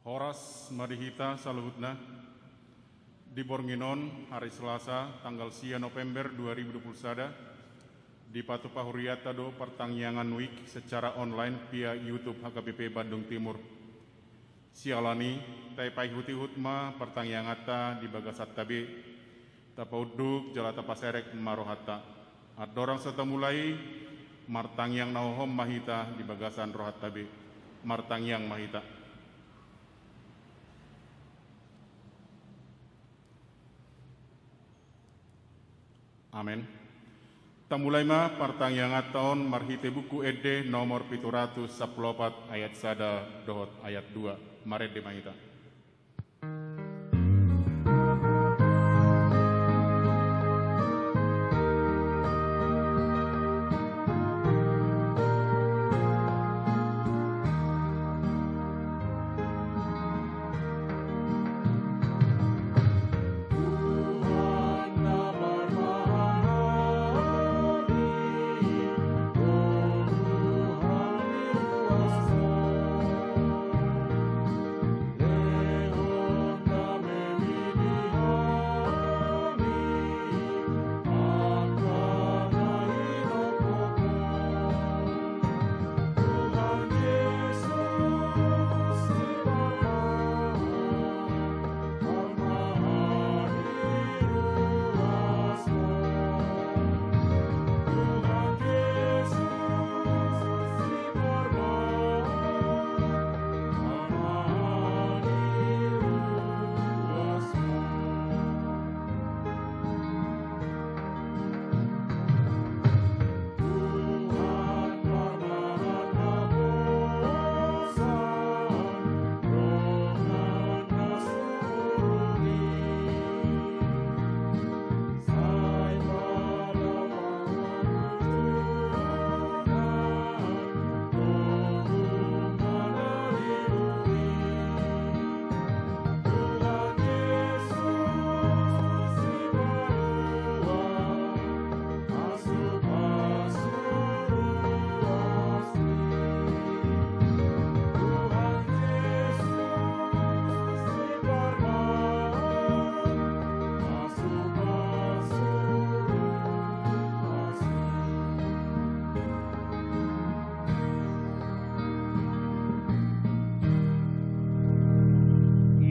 Horas Madihita Saluhutna di Bornginon hari Selasa tanggal 9 November 2021 di Patu Pahuriata do pertangyangan week secara online via YouTube HKBP Bandung Timur. Sialani taipai huti-hutma pertangyangata di Bagasat tabe tapauduk jalata paserek marohata. Adorang serta mulai martangyang nauhom mahita di Bagasan rohat tabe martangyang mahita. Amin. Tamulai ma partangyangat tahun marhite buku ede nomor 714 ayat sada dohot ayat 2 maret de mahita.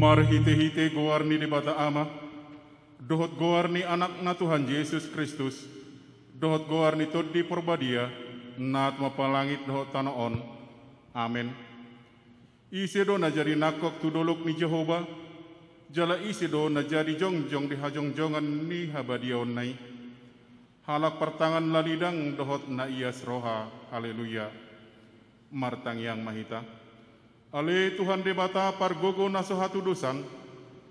Marhite-hite goarni di bata ama, dohot goarni anak na Tuhan Yesus Kristus, dohot goarni todi porbadia, nat mapalangit dohot tanaon. Amin. Isi do na jadi nakok tudolok ni Jehova, jala isi do na jadi jongjong di hajongjongan ni habadiaon nai. Halak pertangan lalidang dohot na ias roha, haleluya. Martang yang mahita. Ale Tuhan debata pargogo naso hatu dosan,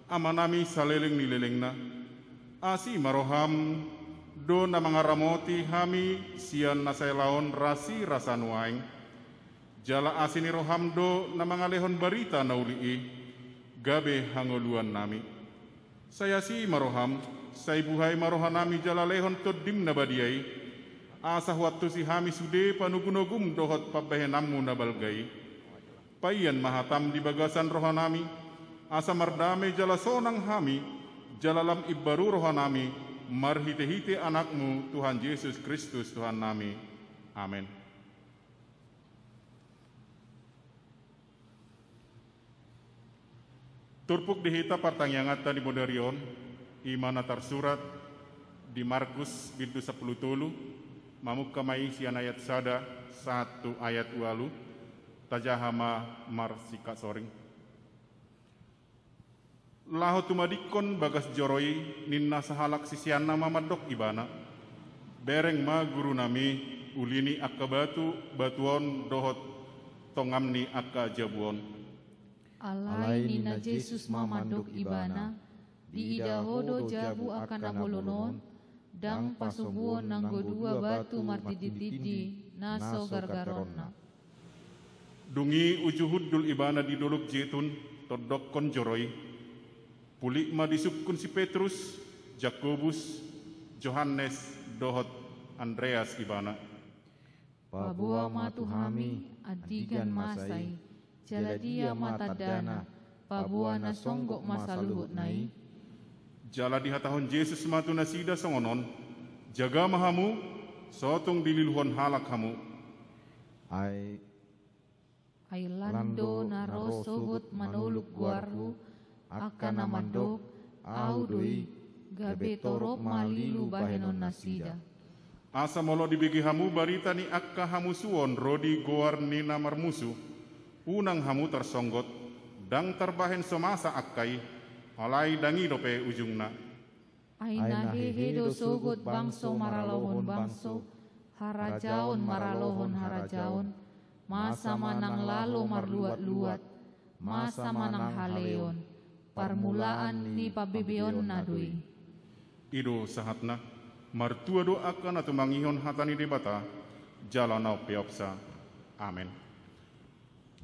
amanami saleleng nilelengna. Asi maroham do na mangaramoti hami sian nasailaon rasi rasanuaing. Jala asini roham do na mangalehon barita naulii, gabe hangoluan nami. Saya si maroham, say buhay marohanami jala lehon todim na badiay. Asa waktu si hami sude panugunogum dohot pabahenamu na balgay. Payan mahatam di bagasan rohanami, asa mardame jala sonang hami, jalalam ibaru rohanami, marhite-hite anakmu Tuhan Yesus Kristus Tuhan nami. Amin. Turpuk dihita partangyangat di moderion, imana tersurat di Markus bintu 10 tolu, mamuk kamai sian ayat sada 1 ayat 2 tajahama marsika soring. Laho tumadikon bagas joroi ninna sahalak sisiana mamadok ibana. Bereng ma guru nami ulini akka batuon dohot tongamni akka jabuon. Alai nina Jesus mamadok ibana di idahodo jabu akan abolonon dang pasubuon nanggo dua batu martiditidi naso gargaronna. Dungi ujuhudul ibana di dolok jetun todok kon joroi. Pulik ma disukun si Petrus, Jakobus, Johannes, dohot Andreas ibana. Babua matu hami adigan masai, jaladia mata dana, pabuana songgok masa luhut nai. Jala di hatahon Yesus matu nasida songonon, jaga mahamu, sotong dililuhon halak hamu. Ailando naro sogot manoluk guarhu, akan namadok, audoi, gabe torop malilu bahenon nasida. Asa molo dibigi hamu barita ni akka hamu suon rodi goar ni namar musuh, unang hamu tersonggot, dang terbahen semasa akkai, alai dangi dope ujungna. Aina hehedo sogot bangso maralohon bangso, harajaon maralohon harajaon, masa manang lalo marluat-luat, masa manang haleon, parmulaan ni pabebeon nadui. Ido sahatna, martua doakan atau mangihon hatani debata, jalanau peopsa. Amin.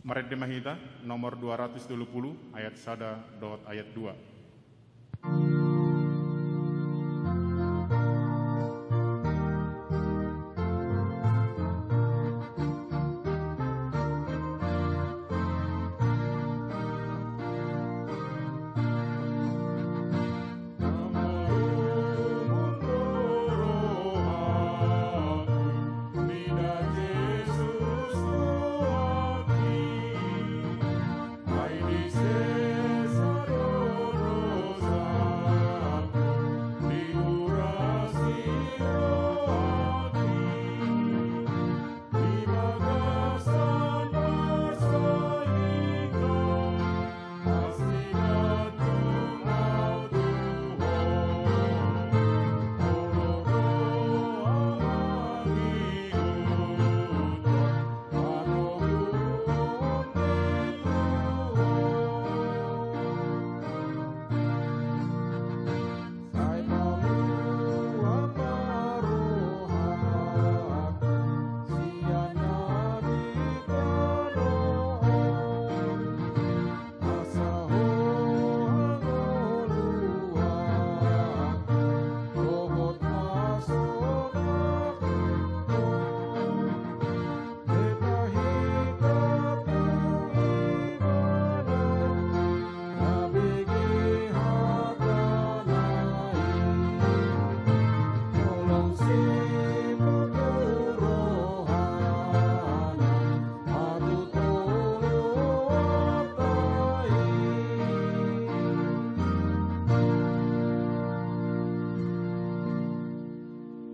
Maret Demahita nomor 220 ayat 1 dot ayat 2.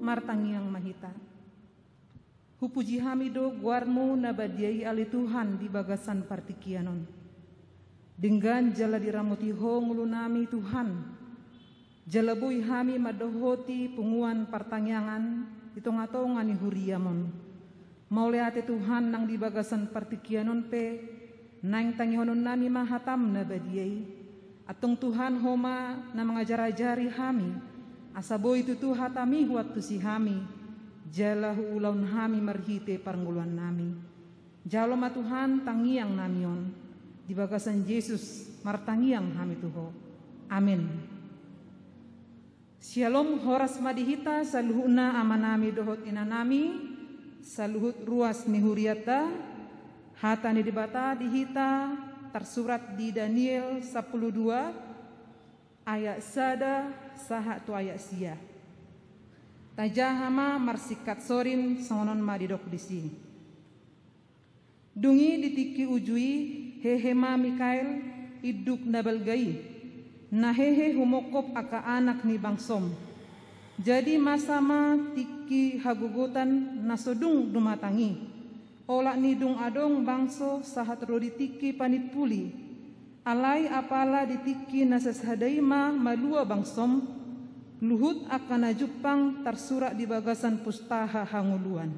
Martangiang mahita. Hupuji hamido guarmu nabadiai ali Tuhan di bagasan partikianon. Dengan jala diramuti ho ngulunami Tuhan. Jalabui hami madohoti punguan partangiangan itongatongan ni huriamon. Mauleate Tuhan nang di bagasan partikianon pe nang tangihonon nami mahatam nabadiai. Atong Tuhan homa na mengajar-ajari hami. Asabo itu tu hatami waktu si hami, jalahu ulaun hami marhite parnguluan nami. Jalo ma Tuhan tangiang namion, di bagasan Yesus martangiang hami tuho. Amin. Shalom horas madihita saluhuna amanami dohot inanami, saluhut ruas nihuriata, hatani dibata dihita tersurat di Daniel 12 ayat sada saha tu ayat sia. Tajahama marsikat sorin songonon madidok di sini. Dungi ditiki ujui hehema Mikael iduk nabalgai. Nahehe humokop aka anak ni bangsom. Jadi masama tiki hagugutan nasodung dumatangi. Olak nidung adong bangso sahat rodi tiki panipuli. Alai apala ditiki nasashadaima malua bangsom, luhut akan najupang tersurat di bagasan pustaha hanguluan.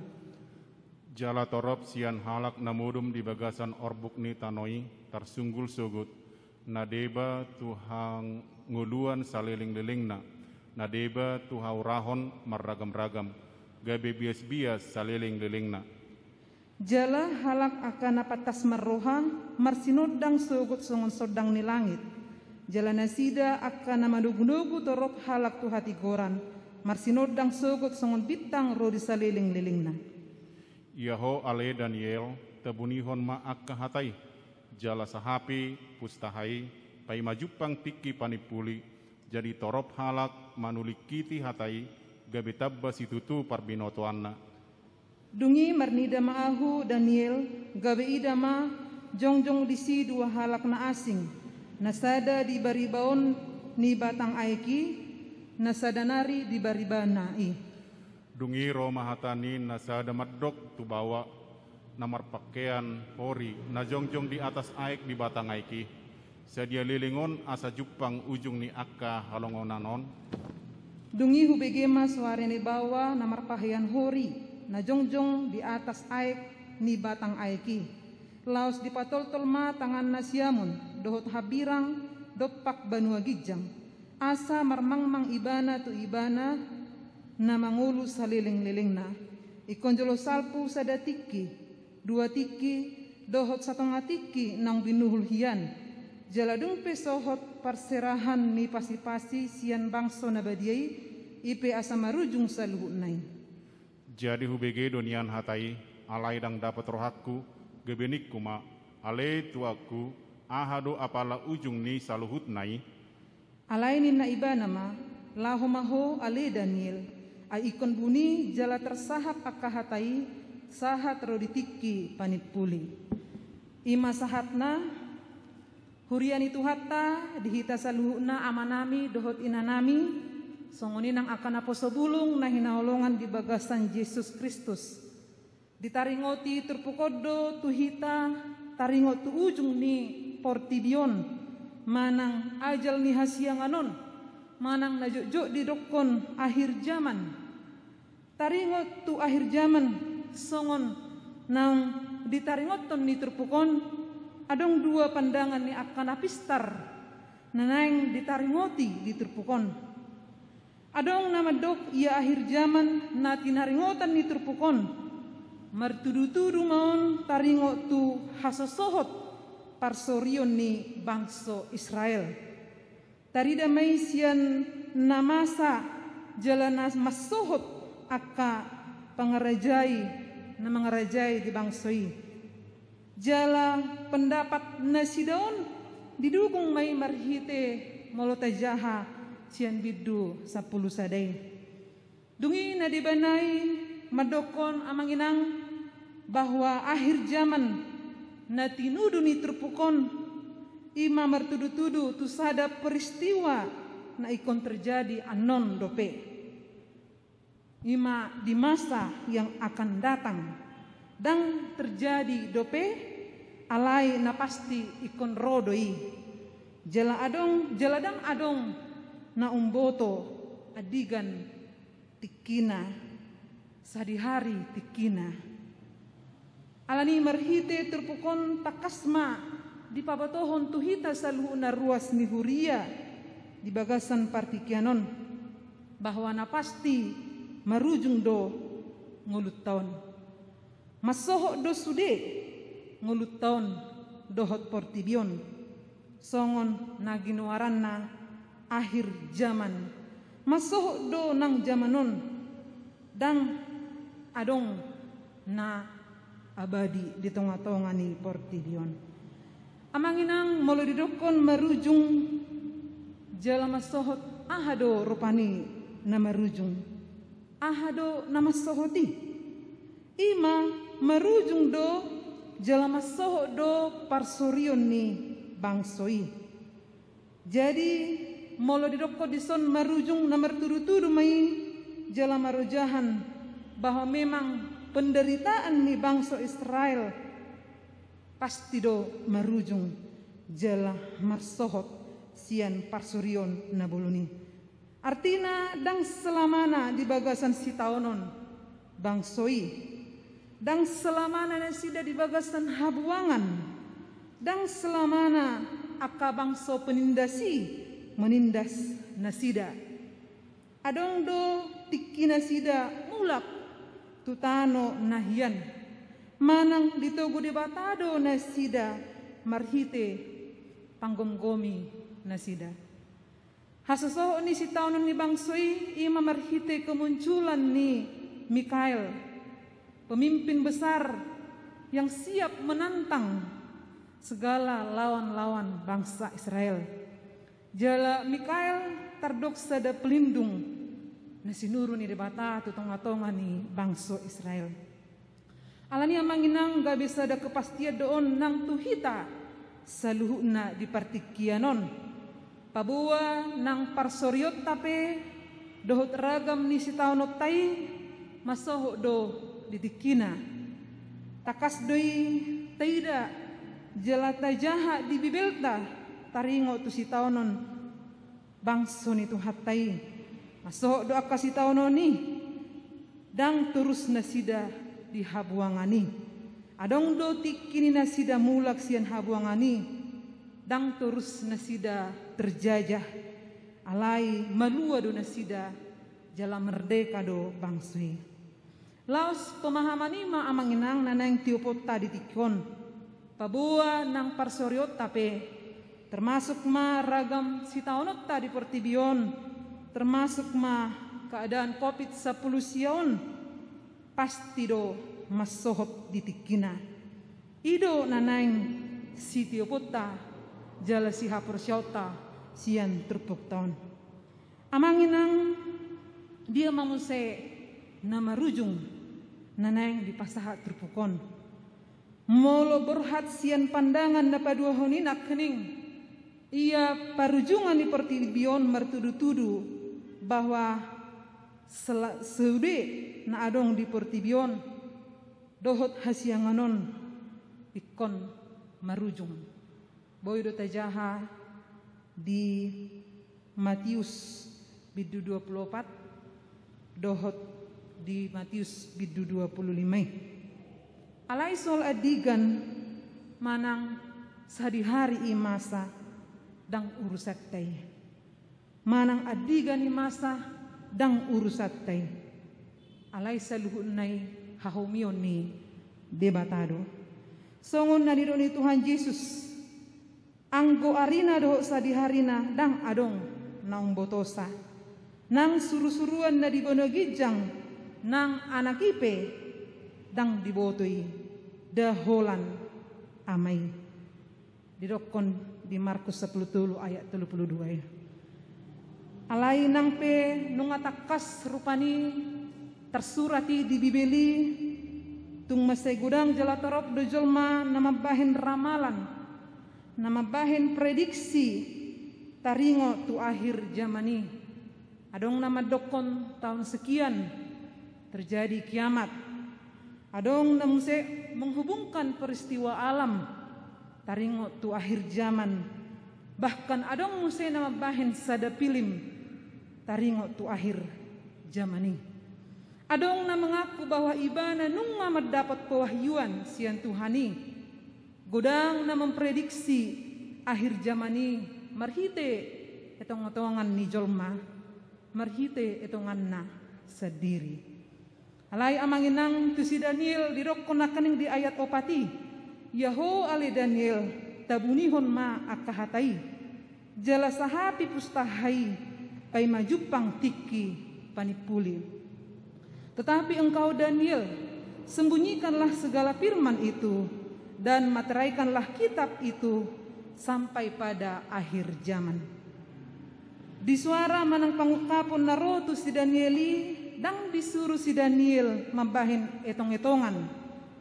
Jala torop sian halak namudum di bagasan orbuk ni tanoi tersunggul sugut, nadeba tuhang nguluan saliling-lilingna, nadeba tuhau rahon marragam-ragam, gabe bias-bias saliling-lilingna. Jala halak akan apatas marroha marsinodang sugut songon sodang ni langit. Jala nasida akan namadug-nugu torop halak tu hati goran marsinodang sugut songon bitang rodi saliling-lilingna. Yaho ale Daniel tabunihon ma akka hatai jala sahapi pustahai pai majupang tiki panipuli jadi torop halak manulikiti hatai gabe tabba situtu parbinotoanna. Dungi marnida maahu Daniel gabe idama jongjong disi dua halak na asing nasada di baribaon ni batang aiki nasadanari di baribana i. Dungi Roma hatani nasada maddok tu bawa namar pakaian hori na jongjong di atas aik di batang aiki sedia lilingon asa jupang ujung ni akka halongonanon. Dungi hubegema suare ni bawa namar pakaian hori na jongjong di atas aik ni batang aiki laos di patol-tol ma tangan nasiamun dohot habirang dopak banua gijang asa marmangmang ibana tu ibana na mangulu saliling-liling na ikonjolo salpu sada tiki dua tiki dohot satengah tiki nang binuhul hian jaladung pesohot perserahan ni pasi-pasi sian bangso nabadiai ipe asa marujung saluhut nai. Jadi hubege donian hatai alai dang dapat rohatku gebenik kuma ale tuaku ahado apala ujung ni saluhut nai. Alai ni na iba nama lahomaho ale Daniel ay ikon buni jala tersahap akahatai sahat roditiki panipuli. Ima sahatna huriani tuhatta dihita saluhuna amanami dohot inanami songoni nang akan aposo bulung na hinaolongan di bagasan Yesus Kristus. Ditaringoti terpukodo tuhita taringot tu ujung ni portibion manang ajal ni hasianganon manang najojo di dokon akhir zaman. Taringot tu akhir zaman songon nang ditaringoton ni terpukon adong dua pandangan ni akan apistar nanang ditaringoti di terpukon. Adong nama dok ia akhir zaman na tinaringotan ni terpukon martudu-tudu maon taringot tu hasosohot parsorion ni bangso Israel. Tarida may siyan namasa jalanas masohot akka pangarajay na mangarajay di bangsoi. Jala pendapat na sidaon didukung may marhite molotajaha siyan biddu 10 saday. Dungi na dibanay madokon amang inang bahwa akhir zaman na tinudu ni terpukon ima martudu-tudu tu sada peristiwa na ikon terjadi anon dope. Ima di masa yang akan datang dan terjadi dope alai na pasti ikon rodoi. Jaladang adong na umboto adigan tikina sadihari tikina. Alani marhite terpukon takasma di pabatohon tuhita saluhuna ruas ni huria di bagasan partikianon bahwa na pasti marujung do ngulut taon. Masoho do sude ngulut taon dohot portibion songon na ginuaran na akhir zaman. Masoho do nang zamanon dang adong na abadi di tengah-tengah ni portibion. Amanginang molodidokon marujung jala masohot ahado rupani na marujung. Ahado na masohoti. Ima marujung do jala masohot do parsorion ni bangsoi. Jadi molodidokon dison marujung na martudu-tudu mai jala marojahan bahwa memang penderitaan ni bangsa Israel pasti do marujung jala marsohot sian parsurion na buluni. Artina dang selamana di bagasan si taonon bangsoi, dang selamana na sida di bagasan habuangan, dang selamana aka bangso penindasi menindas nasida. Adong do tiki nasida mulak tutano nahian manang ditogo di batado nasida marhite panggomgomi nasida. Hasoso ni si taonon ni bangsoi ima marhite kemunculan ni Mikael, pemimpin besar yang siap menantang segala lawan-lawan bangsa Israel. Jala Mikael tardok sada pelindung na sinuru ni debata tutong-atongan ni bangsa Israel. Alani amanginang gabi sada kepastian doon nang tuhita sa luhuna di partikianon. Pabuwa nang parsoryot tape dohot ragam ni sitaonot tay masoho do ditikina. Takas doi taida jelata jaha di bibelta taringo tu sitaonon bangso ni tuhatai masoho do akas sitaonon ni dang terus nasida di habuangani. Adong do tikini nasida mulak sian habuangani dang terus nasida terjajah alai malua do nasida jala merdeka do bangsui. Laos pemahaman ima amanginang nanang tiupota di tikon pabua nang parsoryot tape termasuk ma ragam sitaonot ta di portibion termasuk ma keadaan COVID-10 sion pasti do masohop ditikina. Ido nanang si tiopota jala si haporsyota sian terpuk tahun. Amanginang dia mamuse nama rujung nanang di pasaha terpukon. Molo berhat sian pandangan na padua honinak kening. Ia parujungan di pertibion mertudu-tudu bahwa seude na adong di pertibion dohot hasianganon ikon marujung. Boy do tajaha di Matius bidu 24 dohot di Matius bidu 25. Alai sol adigan manang sehari-hari imasa dang urusat tay. Manang adigan imasa dang urusat tay. Alai saluhun nai hahomion ni debatado. Songon na ni Tuhan Yesus anggo arina do sadiharina dang adong naung botosa. Nang suru-suruan na dibonogijang nang anak ipe dang dibotoi daholan amai. Didokon di Markus 10 ayat 32. Alai nang pe nungatakas rupani tersurati di bibeli tung masay gudang jalatorop do jolma namabahin ramalan namabahin prediksi taringo tu akhir zamani. Adong nama dokon tahun sekian terjadi kiamat. Adong namuse menghubungkan peristiwa alam taringo tu akhir zaman. Bahkan adong muse namabahin sada pilim taringo tu akhir zamani. Adong na mengaku bahwa ibana nung mendapat pewahyuan sian Tuhani. Godang na memprediksi akhir zamani marhite etong-etongan ni jolma, marhite etongan na sendiri. Alai amanginang tu si Daniel dirokkonakan di ayat opati. Yaho ale Daniel tabunihon ma akahatai. Jala sahapi pustahai pai majupang tiki panipuli. Tetapi engkau Daniel, sembunyikanlah segala firman itu dan materaikanlah kitab itu sampai pada akhir zaman. Di suara manang pangukapon narotu si Danieli, dang disuruh si Daniel mabahin etong-etongan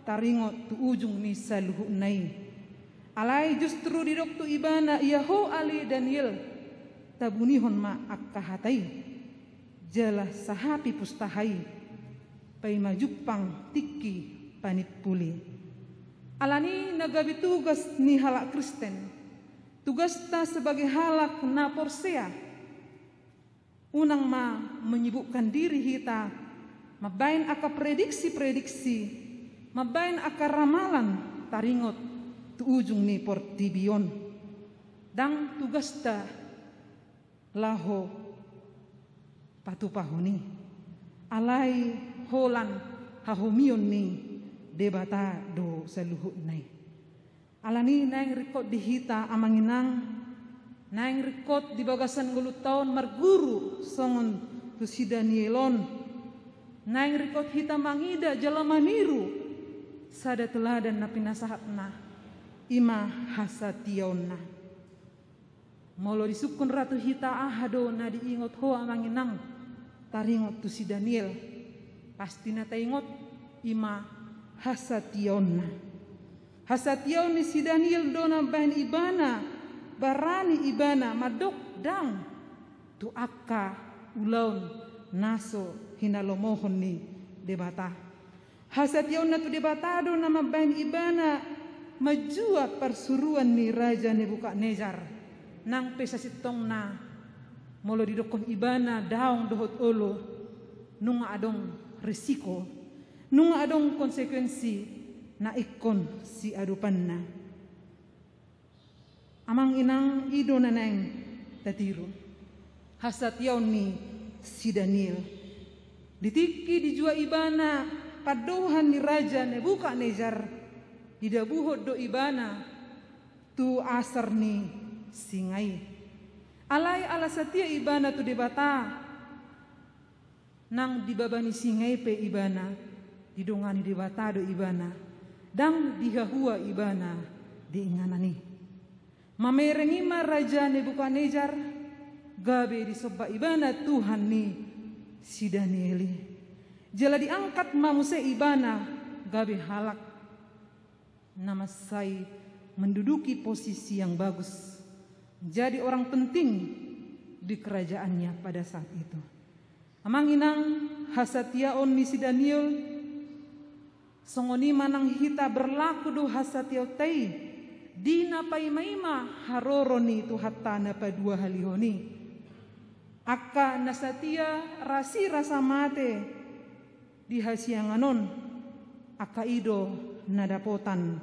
taringo tu ujung ni saluhu nai. Alai justru didok tu ibana yaho ali Daniel tabunihon ma akahatai. Jala sahapi pustahai pai majupang tiki panit puli. Alani nagabi tugas ni halak Kristen. Tugas ta sebagai halak na porsea. Unang ma menyibukkan diri kita. Mabain aka prediksi-prediksi. Mabain aka ramalan taringot tu ujung ni portibion. Dang tugas ta laho patupahoni. Alai holan hahomion ni debata do saluhut nai. Alani naing rikot dihita amanginang naing rikot di bagasan gulut taon marguru songon tu si Danielon naing rikot hita mangida jala maniru sada teladan na pinasahat na ima hasationa. Molo disukun ratu hita ahado na diingot ho amanginang taringot tu si Daniel. Pasti na taingot ima hasationa. Hasation ni si Daniel dona bahan ibana barani ibana madok dang tu akka ulaun naso hinalomohon ni debata. Hasation na tu debata do na mabahan ibana majua persuruan ni Raja Nebukadnezar nang pesasitong na molo didokon ibana daong dohot olo nung adong risiko nung adong konsekuensi na ikon si adupan na. Amang inang ido na nang tatiro. Hasatyaw ni si Daniel. Ditiki dijua ibana padohan ni Raja Nebukadnezar. Didabuhod do ibana tu asar ni singai. Alay alasatia ibana tu debata. Nang dibabani singai pe ibana. Didongani debata do ibana. Dang dihahua ibana diinganani. Mamerengima Raja Nebukadnezar gabe disoba ibana Tuhan ni si Danieli. Jala diangkat mamuse ibana gabe halak nama sai menduduki posisi yang bagus. Jadi orang penting di kerajaannya pada saat itu. Amanginang hasatiaon ni si Daniel songoni manang hita berlaku do hasatiau tai dina paimaima haroroni tu hatta na padua halihoni akka nasatia rasi rasa mate di hasianganon akka ido nadapotan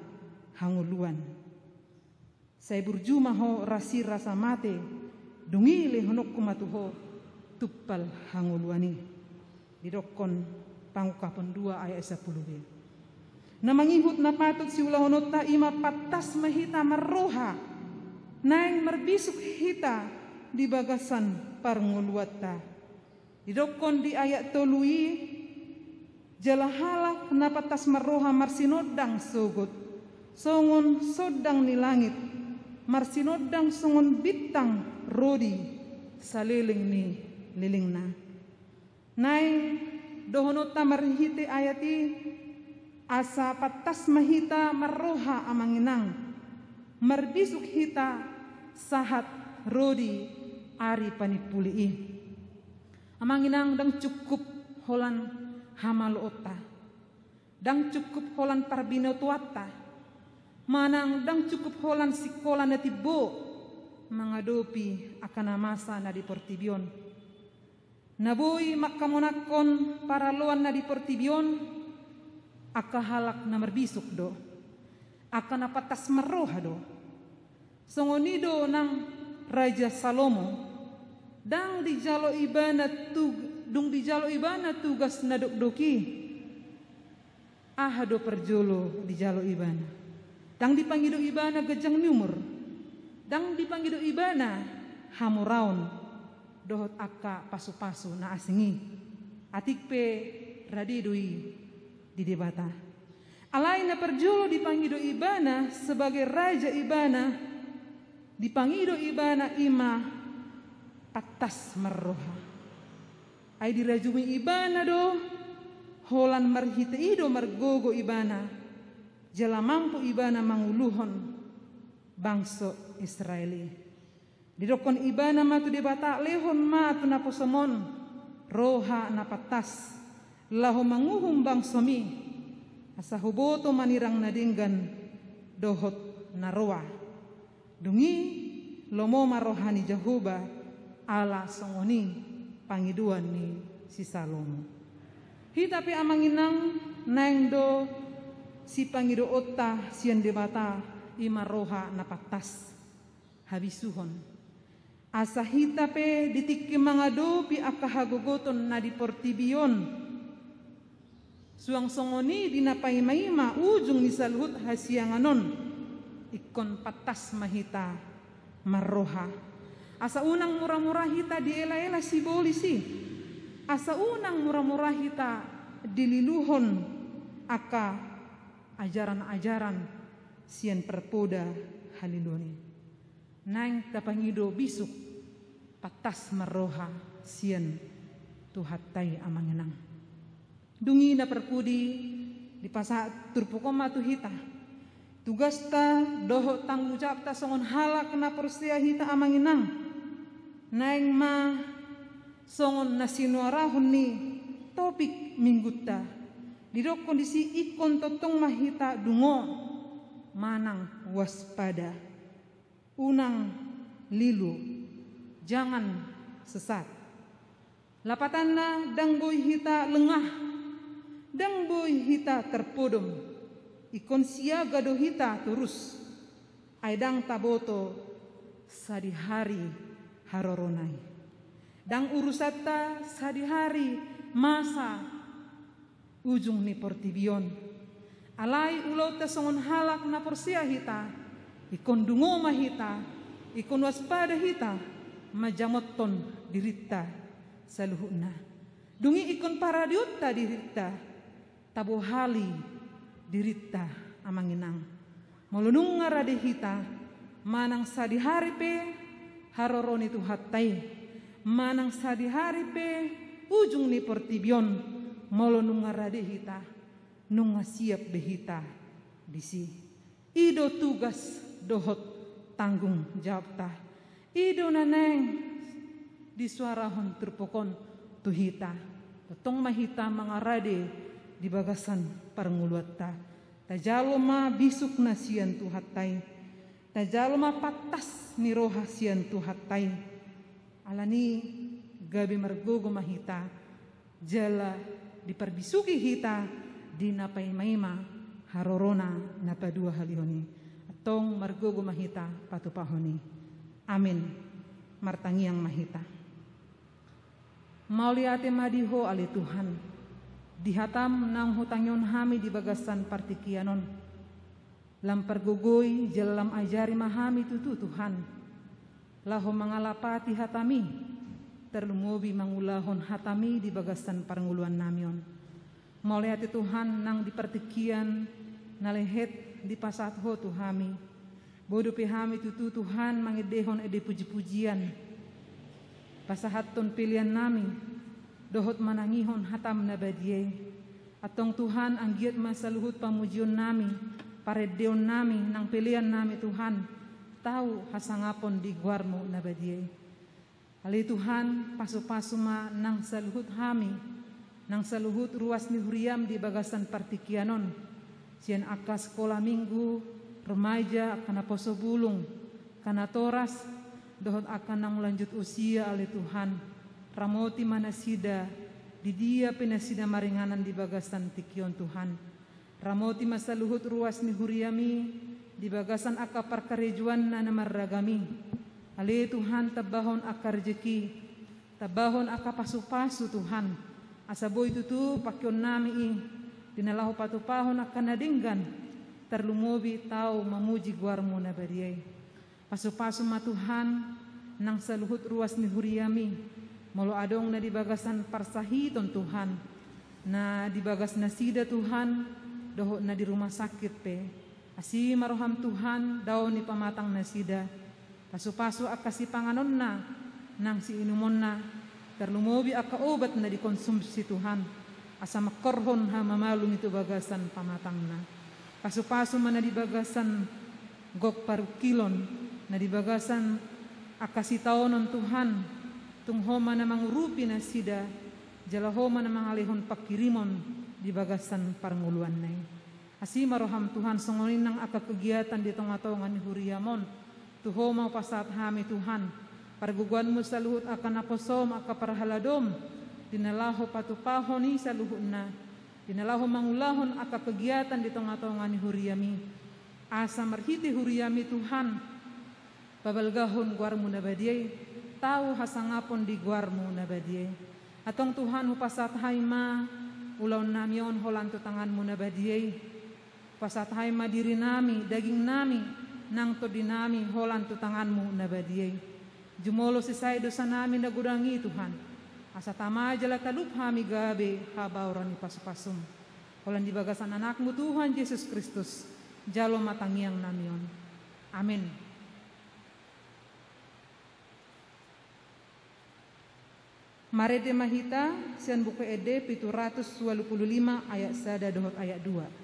hanguluan saya burjuma ho rasi rasa mate dungi le honok kumatuho tuppal hanguluani didokon pangukapon 2 ayat 10b. Na mangihut na patut si ulahonot ta ima patas mahita marroha naing merbisuk hita di bagasan parnguluat ta. Didokon di ayat tolui jalahalak na patas marroha marsinodang sogot songon sodang ni langit marsinodang songon bitang rodi saliling ni liling na. Naing dohonot ta marhite ayati asa patas mahita marroha amanginang marbisuk hita sahat rodi ari panipulii amanginang dang cukup holan hamalota dang cukup holan parbinotuata manang dang cukup holan sikola na tibo mangadopi akan masa na di Portibion naboy makamonakon paraloan na di Portibion aka halak na marbisuk do aka napatas marroha do songonido ng Raja Salomo dang dijalo ibana tugas na dokdoki ahado perjolo dijalo ibana dang dipangido ibana gejang numur dang dipangido ibana hamuraon dohot aka pasu-pasu na asingi atikpe radidui di debata. Alai na perjolo dipangido ibana sebagai raja ibana dipangido ibana ima patas marroha. Ai dirajumi ibana do holan marhite ido margogo ibana jala mampu ibana manguluhon bangso Israeli. Didokon ibana matu debata lehon matu naposomon roha na patas lahu manguhum bangsomi asa huboto manirang nadinggan dohot naroa dungi lomo marohani Jehovah ala songoni pangiduan ni si Salomo hitapi amanginang naeng do si pangido otta sian debata ima roha napatas habisuhon asa hitape ditiki mangadopi akahagogoton na di Portibion suang songoni dinapaimaima ujung misalhut hasianganon ikon patas mahita marroha asa unang murah-murah hita diela-ela si bolisi asa unang murah-murah hita dililuhon aka ajaran-ajaran sian perpoda haliloni. Nang tapangido bisuk patas maroha sian tuhatai amangenang. Dungi na perpudi di pasa turpukoma tuhita. Tugas ta doho tanggung jawab ta songon halak na porsia hita amangenang. Naing ma songon nasinuarahon ni topik minggu ta. Didok kondisi ikon totong mahita dungo manang waspada. Unang lilu jangan sesat. Lapatanna dang boy hita lengah, dang boy hita terpodom. Ikon siaga do hita terus. Aidang taboto sadi hari haroronai. Dang urusata sadi hari masa ujung ni portibion. Alai ulau ta songon halak na porsia hita. Ikon dungo mahita, ikon waspada hita, majamoton dirita saluhuna. Dungi ikon paradiutta dirita, tabo hali dirita amanginang. Molunung ngarade hita, manang sadi hari pe haroroni tuhatai, manang sadi hari pe ujung ni portibion, molunung ngarade hita, nunga siap behita bisi. Ido tugas dohot tanggung jawab ta. Ido naneng di suarahon terpokon tuhita. Totong mahita mangarade di bagasan parnguluat ta. Tajalo ma bisuk na sian tuhatai. Tajalo ma patas ni roha sian tuhatai. Alani gabi margogo mahita. Jala diperbisuki hita di napai maima harorona napadua halihoni. Tong margogo mahita patupahoni. Amin. Martangiang mahita. Mauliate madiho ali Tuhan. Dihatam nang hutangyon hami di bagasan partikianon. Lampar gogoy jalam ajari mahami tutu Tuhan. Laho mangalapati hatami. Terlumubi mangulahon hatami di bagasan parnguluan namion. Mauliate Tuhan nang di partikian nalehet di pasat ho tuhami. Bodo pihami tutu Tuhan mangedehon ede puji-pujian. Pasahaton pilihan nami. Dohot manangihon hatam na badye. Atong Tuhan anggiat masaluhut pamujion nami. Paredeon nami nang pilihan nami Tuhan. Tahu hasangapon di guarmo na badye. Ali Tuhan pasu-pasu ma nang saluhut hami. Nang saluhut ruas ni huriam di bagasan partikianon. Sian aka sekolah minggu, remaja akan poso bulung, kana toras, dohot akan nang lanjut usia oleh Tuhan. Ramoti manasida, di dia penasida maringanan di bagasan tikion Tuhan. Ramoti masaluhut ruas ni huriami, di bagasan aka parkarejuan na namaragami. Ale Tuhan tabahon aka rejeki, tabahon aka pasu-pasu Tuhan. Asaboy tutu pakyon nami Dinalahu patupahon akan nadinggan terlumubi tau mamuji guarmu na bariyay. Pasu-pasu matuhan nang saluhut ruas ni huriami. Molo adong na dibagasan parsahiton Tuhan. Na dibagas na sida Tuhan doho na di rumah sakit pe. Asi maroham Tuhan daw ni pamatang na sida. Pasu-pasu akasi panganon na nang si inumon na terlumubi aka obat na dikonsumsi Tuhan. Asa makorhon ha mamalum itu bagasan pamatang na. Pasu-pasu mana di bagasan gok parukilon na di bagasan akasitaonon Tuhan tunghoma na mangurupi na sida jalahoma na mangalihon pakirimon di bagasan parnguluan na. Asi maroham Tuhan songonin nang aka kegiatan di tong-tongan ni huriamon tuhoma pasat hami Tuhan parguguan mo sa luhut akan aposom aka parhaladom dinalaho patupahon ni sa luhut na dinalaho mangulahon aka kegiatan di tong-tongan ni huriami asa marhiti huriami Tuhan babalgahon guarmu na badiyay tau hasangapon di guarmu na badiyay atong Tuhan upasat hayma ulaw namyon holanto tanganmu na badiyay pasat hayma diri nami daging nami nang to dinami holanto tanganmu na badiyay jumolo si saydo sa nami nagudangi Tuhan asa tama jala talup hami gabe habauran ni pasupasum holan di bagasan anakmu Tuhan Yesus Kristus jalo matangiang namion. Amin. Marede mahita sian buku ede 725 ayat 1 dohot ayat 2.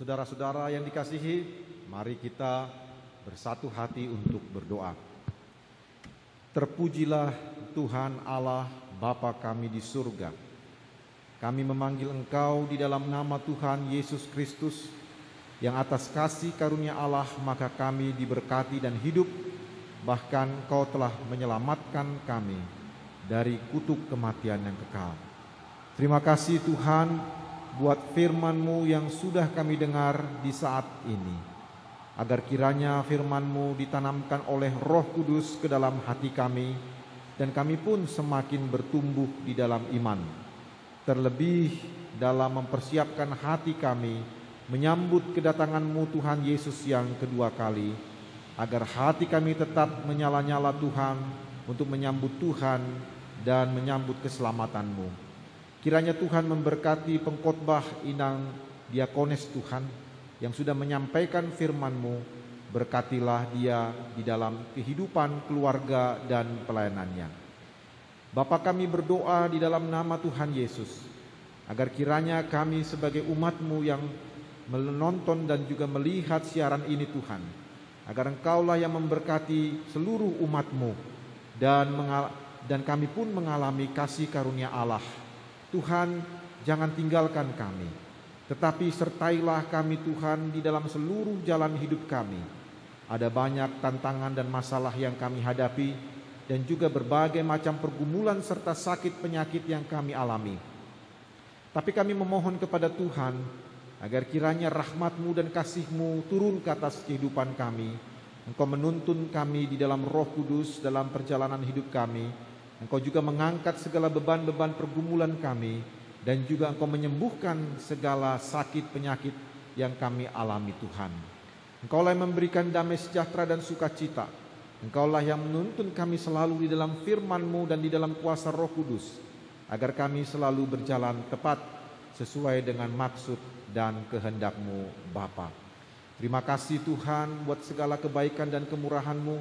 Saudara-saudara yang dikasihi, mari kita bersatu hati untuk berdoa. Terpujilah Tuhan Allah Bapa kami di surga. Kami memanggil Engkau di dalam nama Tuhan Yesus Kristus, yang atas kasih karunia Allah maka kami diberkati dan hidup, bahkan Engkau telah menyelamatkan kami dari kutuk kematian yang kekal. Terima kasih Tuhan buat firman-Mu yang sudah kami dengar di saat ini, agar kiranya firman-Mu ditanamkan oleh Roh Kudus ke dalam hati kami, dan kami pun semakin bertumbuh di dalam iman, terlebih dalam mempersiapkan hati kami menyambut kedatangan-Mu Tuhan Yesus yang kedua kali, agar hati kami tetap menyala-nyala Tuhan untuk menyambut Tuhan dan menyambut keselamatan-Mu. Kiranya Tuhan memberkati pengkhotbah Inang Diakones Tuhan yang sudah menyampaikan firman-Mu. Berkatilah dia di dalam kehidupan keluarga dan pelayanannya. Bapa, kami berdoa di dalam nama Tuhan Yesus, agar kiranya kami sebagai umat-Mu yang menonton dan juga melihat siaran ini Tuhan, agar Engkaulah yang memberkati seluruh umat-Mu, dan kami pun mengalami kasih karunia Allah. Tuhan, jangan tinggalkan kami, tetapi sertailah kami Tuhan di dalam seluruh jalan hidup kami. Ada banyak tantangan dan masalah yang kami hadapi, dan juga berbagai macam pergumulan serta sakit penyakit yang kami alami. Tapi kami memohon kepada Tuhan agar kiranya rahmat-Mu dan kasih-Mu turun ke atas kehidupan kami. Engkau menuntun kami di dalam Roh Kudus dalam perjalanan hidup kami. Engkau juga mengangkat segala beban-beban pergumulan kami, dan juga Engkau menyembuhkan segala sakit penyakit yang kami alami Tuhan. Engkaulah yang memberikan damai sejahtera dan sukacita. Engkaulah yang menuntun kami selalu di dalam firman-Mu dan di dalam kuasa Roh Kudus, agar kami selalu berjalan tepat sesuai dengan maksud dan kehendak-Mu Bapa. Terima kasih Tuhan buat segala kebaikan dan kemurahan-Mu.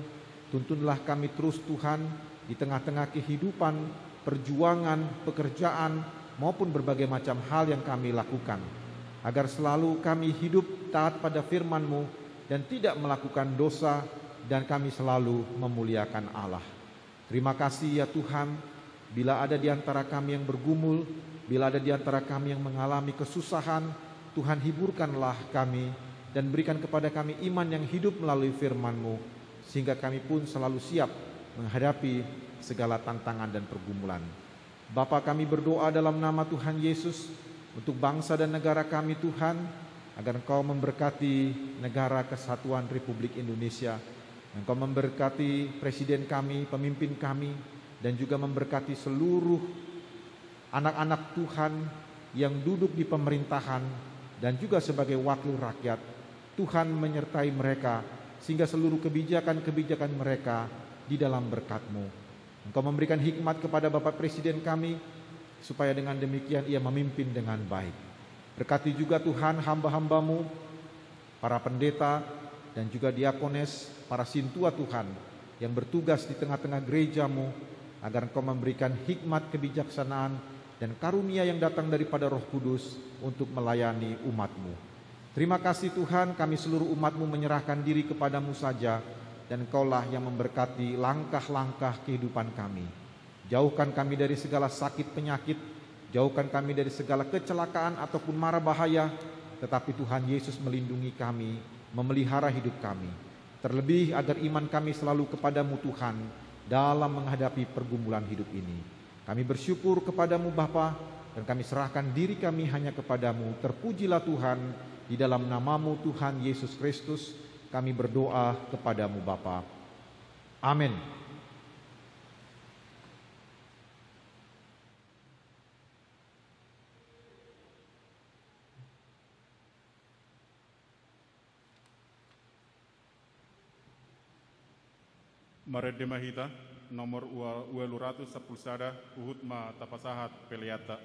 Tuntunlah kami terus Tuhan di tengah-tengah kehidupan, perjuangan, pekerjaan, maupun berbagai macam hal yang kami lakukan, agar selalu kami hidup taat pada firman-Mu dan tidak melakukan dosa, dan kami selalu memuliakan Allah. Terima kasih ya Tuhan, bila ada di antara kami yang bergumul, bila ada di antara kami yang mengalami kesusahan, Tuhan hiburkanlah kami dan berikan kepada kami iman yang hidup melalui firman-Mu, sehingga kami pun selalu siap menghadapi segala tantangan dan pergumulan. Bapa, kami berdoa dalam nama Tuhan Yesus untuk bangsa dan negara kami Tuhan, agar Engkau memberkati negara kesatuan Republik Indonesia. Engkau memberkati presiden kami, pemimpin kami, dan juga memberkati seluruh anak-anak Tuhan yang duduk di pemerintahan dan juga sebagai wakil rakyat. Tuhan menyertai mereka sehingga seluruh kebijakan-kebijakan mereka di dalam berkat-Mu. Engkau memberikan hikmat kepada Bapak Presiden kami, supaya dengan demikian ia memimpin dengan baik. Berkati juga Tuhan hamba-hamba-Mu, para pendeta dan juga diakones, para sintua Tuhan yang bertugas di tengah-tengah gereja-Mu, agar Engkau memberikan hikmat kebijaksanaan dan karunia yang datang daripada Roh Kudus untuk melayani umat-Mu. Terima kasih Tuhan, kami seluruh umat-Mu menyerahkan diri kepada-Mu saja, dan Engkaulah yang memberkati langkah-langkah kehidupan kami. Jauhkan kami dari segala sakit penyakit, jauhkan kami dari segala kecelakaan ataupun mara bahaya, tetapi Tuhan Yesus melindungi kami, memelihara hidup kami. Terlebih agar iman kami selalu kepada-Mu Tuhan dalam menghadapi pergumulan hidup ini. Kami bersyukur kepada-Mu Bapa, dan kami serahkan diri kami hanya kepada-Mu. Terpujilah Tuhan, di dalam nama-Mu Tuhan Yesus Kristus kami berdoa kepada-Mu Bapa. Amin. Maret Demahita, nomor ueluratus sapulsada, uhutma tapasahat peliata.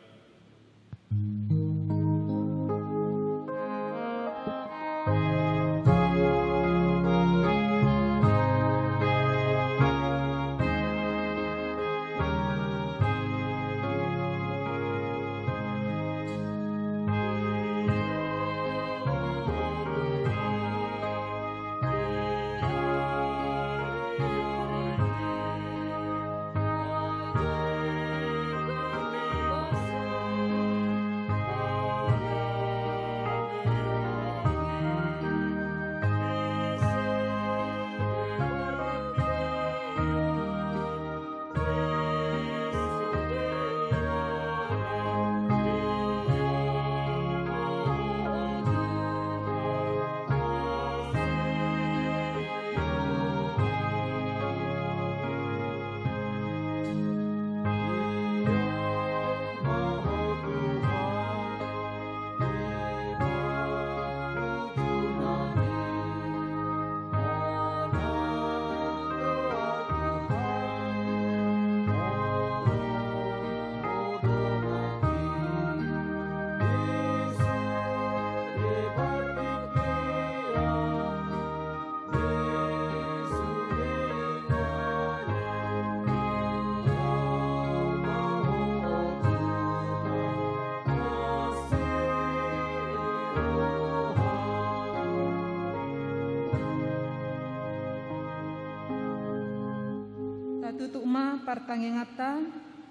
Tutuk ma partangengata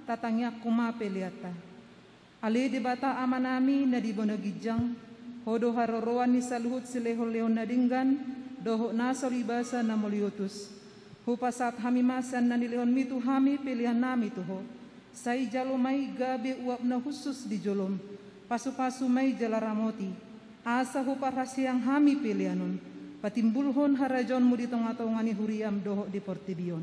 tatangya kuma peliata. Ali debata amanami na di bonagijang hodo haroroan ni saluhut silehol leon nadinggan doho na solibasa na moliutus. Hupasat hami masan na nilihon mitu hami pilihan nami tuho. Say jalo may gabi uap na khusus di jolom. Pasu-pasu may jalaramoti. Asa huparasiang hami pilihanon. Patimbulhon harajon mo di tonga-tonga ni huriam doho di portibion.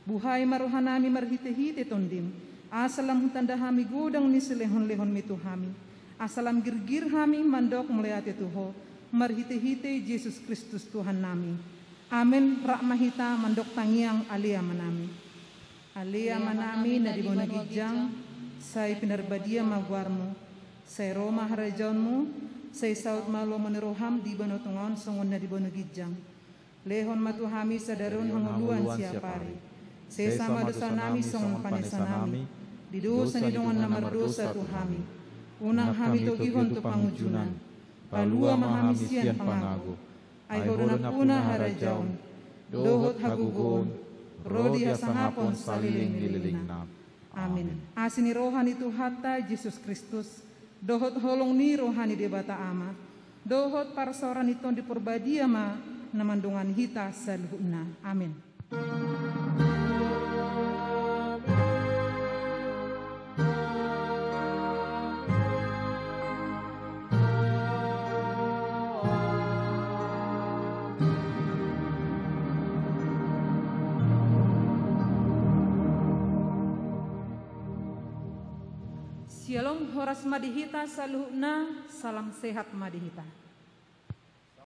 Buhay maruhan nami marhite-hite tondim. Asalam tanda hami gudang ni silehon-lehon mitu hami. Asalam girgir hami mandok melihat tuho. Marhite-hite Yesus Kristus Tuhan nami. Amin rakmahita mandok tangiang alia manami. Alia manami na di bonagijang, say pinarbadia magwarmo, say Roma harajonmu, say saud malo maniroham di banotungon songon na di bonagijang. Lehon matuhami sa darun hanguluan siapari. Say sama dosa nami songon panesanami, di dosa ni dongan na mardosa tuhami. Unang hami togihon tu pangujunan, palua mahami sian pangago. Ay horon puna harajaon, dohot hagugon, rodi hasangapon saliling-liling nam. Amin. Asini rohani Tuhata Yesus Kristus, dohot holong ni rohani di bata ama, dohot para seorang itu di perbadia ma, namandungan hita saluhuna. Amin. Shalom horas madihita saluhna, salam sehat madihita.